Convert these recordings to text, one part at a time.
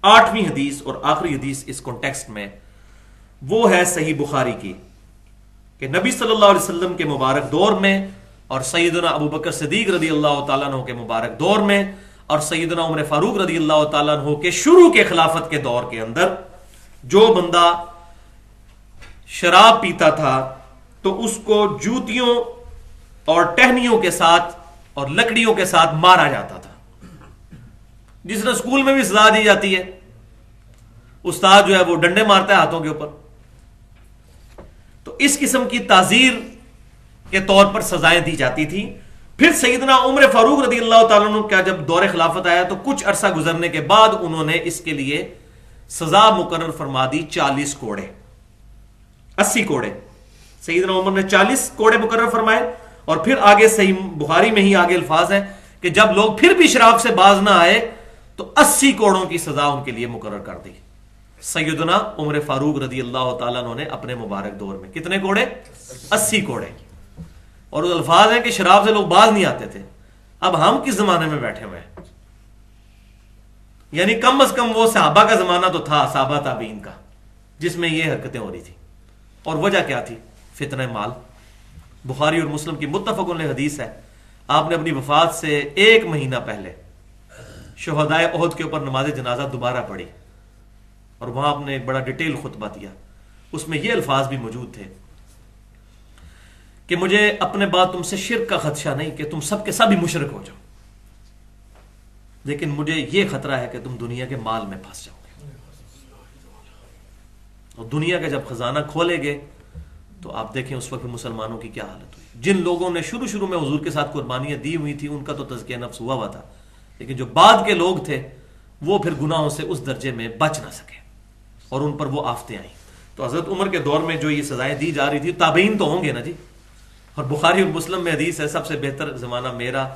8ویں حدیث اور آخری حدیث اس کانٹیکسٹ میں وہ ہے صحیح بخاری کی کہ نبی صلی اللہ علیہ وسلم کے مبارک دور میں اور سیدنا ابو بکر صدیق رضی اللہ تعالیٰ عنہ کے مبارک دور میں اور سیدنا عمر فاروق رضی اللہ تعالیٰ عنہ کے شروع کے خلافت کے دور کے اندر جو بندہ شراب پیتا تھا تو اس کو جوتیوں اور ٹہنیوں کے ساتھ اور لکڑیوں کے ساتھ مارا جاتا تھا، جس طرح اسکول میں بھی سزا دی جاتی ہے، استاد جو ہے وہ ڈنڈے مارتا ہے ہاتھوں کے اوپر، تو اس قسم کی تعزیر کے طور پر سزائیں دی جاتی تھی۔ پھر سیدنا عمر فاروق رضی اللہ تعالیٰ عنہ کا جب دور خلافت آیا تو کچھ عرصہ گزرنے کے بعد انہوں نے اس کے لیے سزا مقرر فرما دی 40 کوڑے، 80 کوڑے۔ سیدنا عمر نے 40 کوڑے مقرر فرمائے، اور پھر آگے صحیح بخاری میں ہی آگے الفاظ ہیں کہ جب لوگ پھر بھی شراب سے باز نہ آئے تو 80 کوڑوں کی سزا ان کے لیے مقرر کر دی۔ سیدنا عمر فاروق رضی اللہ تعالیٰ عنہ نے اپنے مبارک دور میں کتنے کوڑے؟ 80 کوڑے۔ اور الفاظ ہیں کہ شراب سے لوگ باز نہیں آتے تھے۔ اب ہم کس زمانے میں بیٹھے ہوئے ہیں؟ یعنی کم از کم وہ صحابہ کا زمانہ تو تھا، صحابہ تابعین کا، جس میں یہ حرکتیں ہو رہی تھی۔ اور وجہ کیا تھی؟ فتنہ مال۔ بخاری اور مسلم کی متفق علیہ حدیث ہے، آپ نے اپنی وفات سے 1 مہینہ پہلے شہدائے احد کے اوپر نماز جنازہ دوبارہ پڑھی، اور وہاں آپ نے ایک بڑا ڈیٹیل خطبہ دیا۔ اس میں یہ الفاظ بھی موجود تھے کہ مجھے اپنے بعد تم سے شرک کا خدشہ نہیں کہ تم سب کے سب ہی مشرک ہو جاؤ، لیکن مجھے یہ خطرہ ہے کہ تم دنیا کے مال میں پھنس جاؤ گے، اور دنیا کا جب خزانہ کھولے گے تو آپ دیکھیں اس وقت مسلمانوں کی کیا حالت ہوئی۔ جن لوگوں نے شروع میں حضور کے ساتھ قربانیاں دی ہوئی تھی ان کا تو تزکیہ نفس ہوا تھا، لیکن جو بعد کے لوگ تھے وہ پھر گناہوں سے اس درجے میں بچ نہ سکے اور ان پر وہ آفتیں آئیں۔ تو حضرت عمر کے دور میں جو یہ سزائیں دی جا رہی تھی، تابعین تو ہوں گے نا جی، اور بخاری اور مسلم میں حدیث ہے سب سے بہتر زمانہ میرا،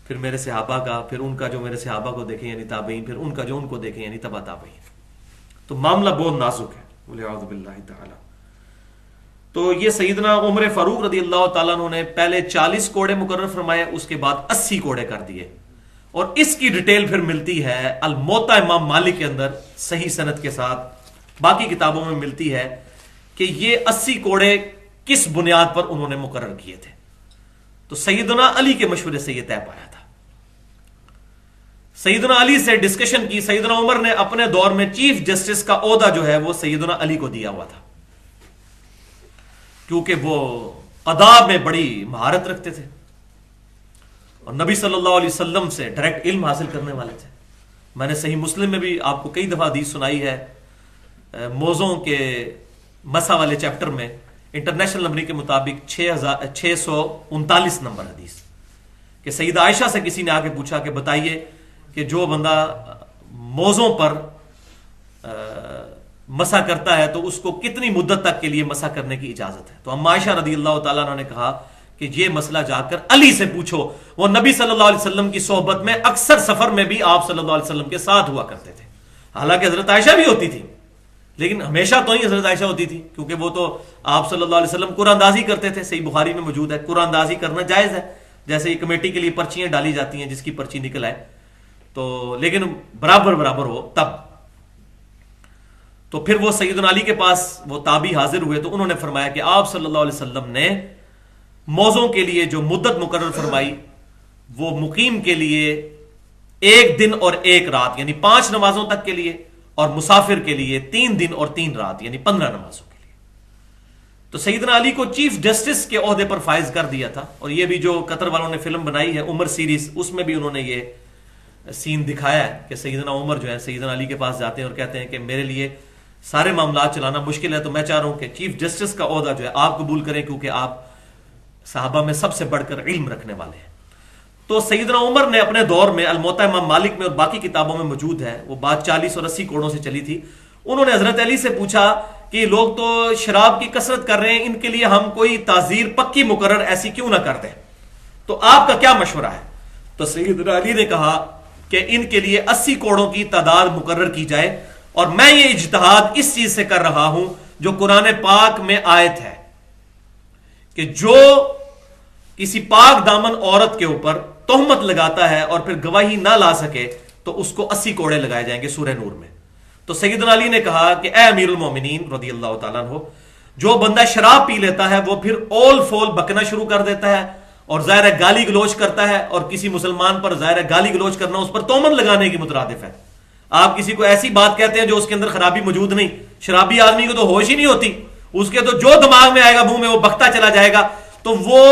پھر میرے صحابہ کا، پھر ان کا جو میرے صحابہ کو دیکھیں یعنی تابعین، پھر ان کا جو ان کو دیکھیں یعنی تبع تابعین۔ تو معاملہ بہت نازک ہے، والعیاذ باللہ تعالی۔ تو یہ سیدنا عمر فاروق رضی اللہ تعالیٰ عنہ نے پہلے 40 کوڑے مقرر فرمائے، اس کے بعد 80 کوڑے کر دیے، اور اس کی ڈیٹیل پھر ملتی ہے الموطا امام مالک کے اندر صحیح سند کے ساتھ، باقی کتابوں میں ملتی ہے کہ یہ 80 کوڑے کس بنیاد پر انہوں نے مقرر کیے تھے۔ تو سیدنا علی کے مشورے سے یہ طے پایا تھا، سیدنا علی سے ڈسکشن کی۔ سیدنا عمر نے اپنے دور میں چیف جسٹس کا عہدہ جو ہے وہ سیدنا علی کو دیا ہوا تھا، کیونکہ وہ قضاء میں بڑی مہارت رکھتے تھے اور نبی صلی اللہ علیہ وسلم سے ڈائریکٹ علم حاصل کرنے والے تھے۔ میں نے صحیح مسلم میں بھی آپ کو کئی دفعہ حدیث سنائی ہے، موضوع کے مسا والے چیپٹر میں، انٹرنیشنل نمبر کے مطابق 639 نمبر حدیث، کہ سیدہ عائشہ سے کسی نے آ کے پوچھا کہ بتائیے کہ جو بندہ موضوع پر مسا کرتا ہے تو اس کو کتنی مدت تک کے لیے مسا کرنے کی اجازت ہے؟ تو اما عائشہ رضی اللہ تعالیٰ عنہ نے کہا کہ یہ مسئلہ جا کر علی سے پوچھو، وہ نبی صلی اللہ علیہ وسلم کی صحبت میں اکثر سفر میں بھی آپ صلی اللہ علیہ وسلم کے ساتھ ہوا کرتے تھے۔ حالانکہ حضرت عائشہ بھی ہوتی تھی، لیکن ہمیشہ تو ہی حضرت عائشہ ہوتی تھی، کیونکہ وہ تو آپ صلی اللہ علیہ وسلم قرآن اندازی کرتے تھے۔ صحیح بخاری میں موجود ہے قرآن اندازی کرنا جائز ہے، جیسے یہ کمیٹی کے لیے پرچیاں ڈالی جاتی ہیں، جس کی پرچی نکل آئے تو، لیکن برابر ہو تب۔ تو پھر وہ سیدنا علی کے پاس وہ تابعی حاضر ہوئے تو انہوں نے فرمایا کہ آپ صلی اللہ علیہ وسلم نے موضوع کے لیے جو مدت مقرر فرمائی وہ مقیم کے لیے 1 دن اور 1 رات یعنی 5 نمازوں تک کے لیے، اور مسافر کے لیے 3 دن اور 3 رات یعنی 15 نمازوں کے لیے۔ تو سیدنا علی کو چیف جسٹس کے عہدے پر فائز کر دیا تھا، اور یہ بھی جو قطر والوں نے فلم بنائی ہے عمر سیریز، اس میں بھی انہوں نے یہ سین دکھایا ہے کہ سیدنا عمر جو ہے سیدنا علی کے پاس جاتے ہیں اور کہتے ہیں کہ میرے لیے سارے معاملات چلانا مشکل ہے، تو میں چاہ رہا ہوں کہ چیف جسٹس کا عہدہ جو ہے آپ قبول کریں، کیونکہ آپ صحابہ میں سب سے بڑھ کر علم رکھنے والے ہیں۔ تو سیدنا عمر نے اپنے دور میں الموطا امام مالک میں اور باقی کتابوں میں موجود ہے، وہ بات 40 اور 80 کوڑوں سے چلی تھی۔ انہوں نے حضرت علی سے پوچھا کہ لوگ تو شراب کی کثرت کر رہے ہیں، ان کے لیے ہم کوئی تعزیر پکی مقرر ایسی کیوں نہ کر دیں، تو آپ کا کیا مشورہ ہے؟ تو سیدنا علی نے کہا کہ ان کے لیے 80 کوڑوں کی تعداد مقرر کی جائے، اور میں یہ اجتہاد اس چیز سے کر رہا ہوں جو قرآن پاک میں آیت ہے کہ جو کسی پاک دامن عورت کے اوپر تہمت لگاتا ہے اور پھر گواہی نہ لا سکے تو اس کو 80 کوڑے لگائے جائیں گے سورہ نور میں. تو سیدنا علی نے کہا کہ اے امیر المومنین رضی اللہ تعالیٰ عنہ، جو بندہ شراب پی لیتا ہے وہ پھر اول فول بکنا شروع کر دیتا ہے اور ظاہر ہے گالی گلوچ کرتا ہے، اور کسی مسلمان پر ظاہر ہے گالی گلوچ کرنا اس پر تہمت لگانے کی مترادف ہے. آپ کسی کو ایسی بات کہتے ہیں جو اس کے اندر خرابی موجود نہیں. شرابی آدمی کو تو ہوش ہی نہیں ہوتی، اس کے تو جو دماغ میں آئے گا منہ میں وہ بکتا چلا جائے گا، تو وہ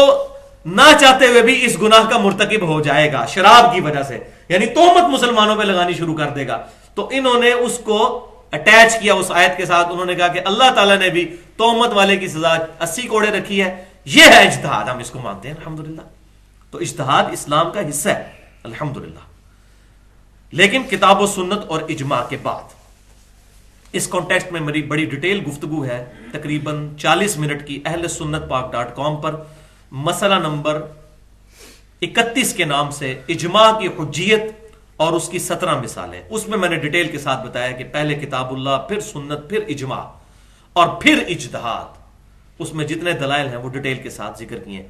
نہ چاہتے ہوئے بھی اس گناہ کا مرتکب ہو جائے گا شراب کی وجہ سے، یعنی تہمت مسلمانوں پہ لگانی شروع کر دے گا. تو انہوں نے اس کو اٹیچ کیا اس آیت کے ساتھ. انہوں نے کہا کہ اللہ تعالیٰ نے بھی تہمت والے کی سزا 80 کوڑے رکھی ہے. یہ ہے اجتہاد، ہم اس کو مانتے ہیں الحمدللہ. تو اجتہاد اسلام کا حصہ ہے الحمدللہ. لیکن کتاب و سنت اور اجماع کے بعد اس کانٹیکسٹ میں میری بڑی ڈیٹیل گفتگو ہے، تقریباً 40 منٹ کی، اہل سنت پاک .com پر مسئلہ نمبر 31 کے نام سے اجماع کی حجیت اور اس کی 17 مثالیں. اس میں نے ڈیٹیل کے ساتھ بتایا کہ پہلے کتاب اللہ، پھر سنت، پھر اجماع اور پھر اجتہاد. اس میں جتنے دلائل ہیں وہ ڈیٹیل کے ساتھ ذکر کیے.